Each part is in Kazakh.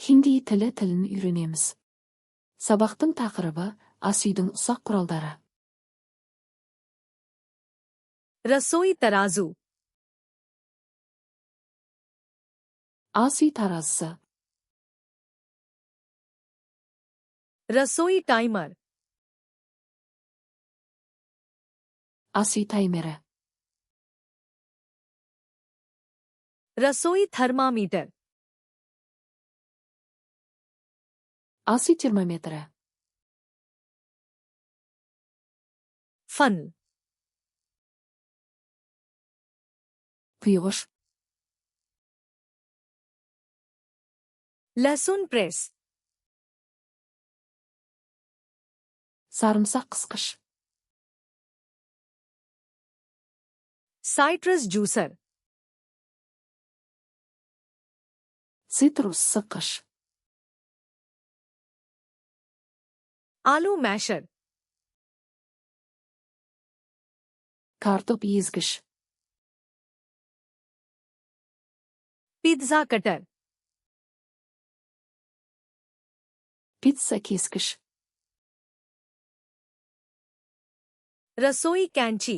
Хинди тілін үйренеміз. Сабақтың тақырыбы ас үйдің ұсақ құралдары. रसोई तराजू, Ас үй таразысы, रसोई टाइमर, ас үй таймері, रसोई थर्मामीटर, ас үй термометрі, फन, құйғыш, लहसुन प्रेस, сарымсақ қысқыш, साइट्रस जूसर, цитрус сыққыш, आलू मैशर, картоп езгіш, पिज्जा कटर, пицца кескіш, रसोई कैंची,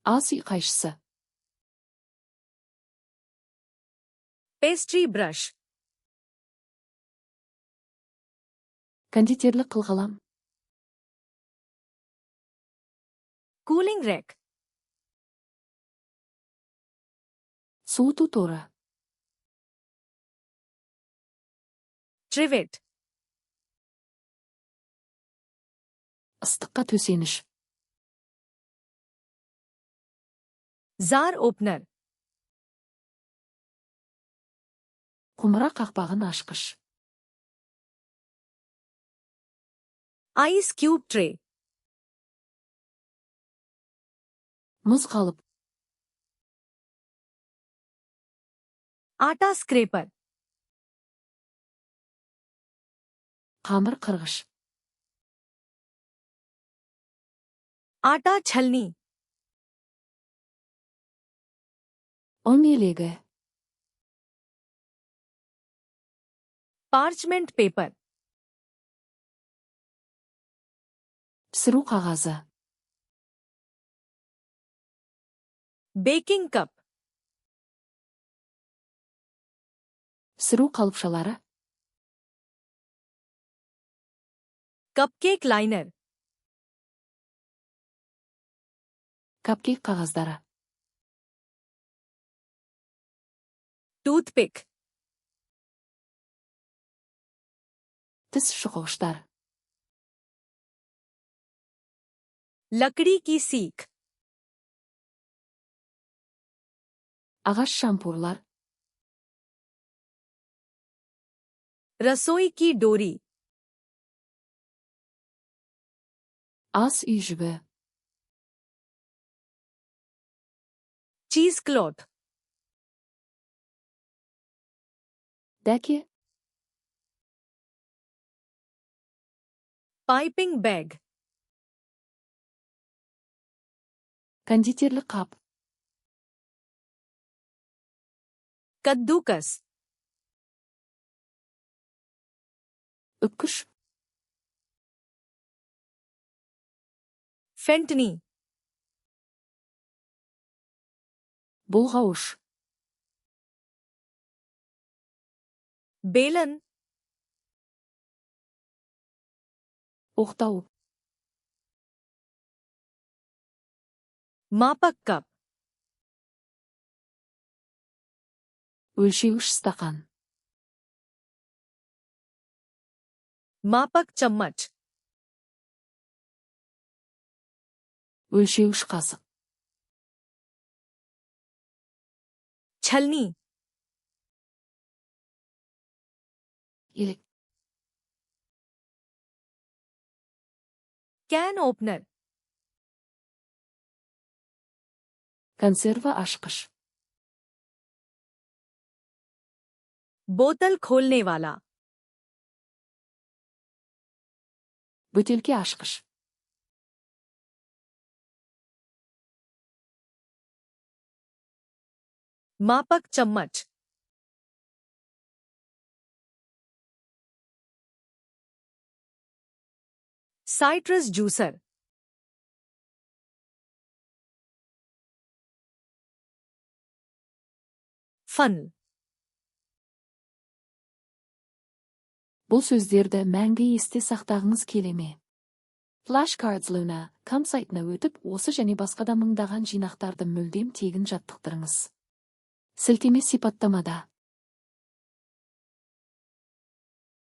ас үй қайшысы, pastry brush, кондитерлік қылғылам, cooling rack, суыту торы, trivet, ыстыққа төсеніш, jar opener, құмыра қақпағын ашқыш, ice cube tray, мұз қалып, आटा स्क्रेपर, қамыр қырғыш, आटा छलनी, ұн елегі, parchment paper, пісіру қағазы, baking cup, пісіру қалыпшалары, cupcake liner, капкейк қағаздары, toothpick, тіс шұқығыштар, लकड़ी की सीख, ағаш шампурлар, रसोई की डोरी, ас үй жібі, चीज क्लॉथ, дәке, पाइपिंग बैग, кондитерлік қап, कद्दूकस, үпкіш, फेंटनी, бұлғауыш, बेलन, оқтау, मापक कप, өлшеуіш стақан, मापक चम्मच, өлшеуіш қасық, छलनी, елек, कैन ओपनर, консерва ашқыш, बोतल खोलने वाला, бөтелке ашқыш, मापक चम्मच, citrus juicer. Funnel. Бұл сөздерді мәңгі есте сақтағыңыз келе ме? Flashcards Luna.com сайтына өтіп, осы және басқа да мыңдаған жинақтарды мүлдем тегін жаттықтырыңыз. Сілтеме сипаттамада.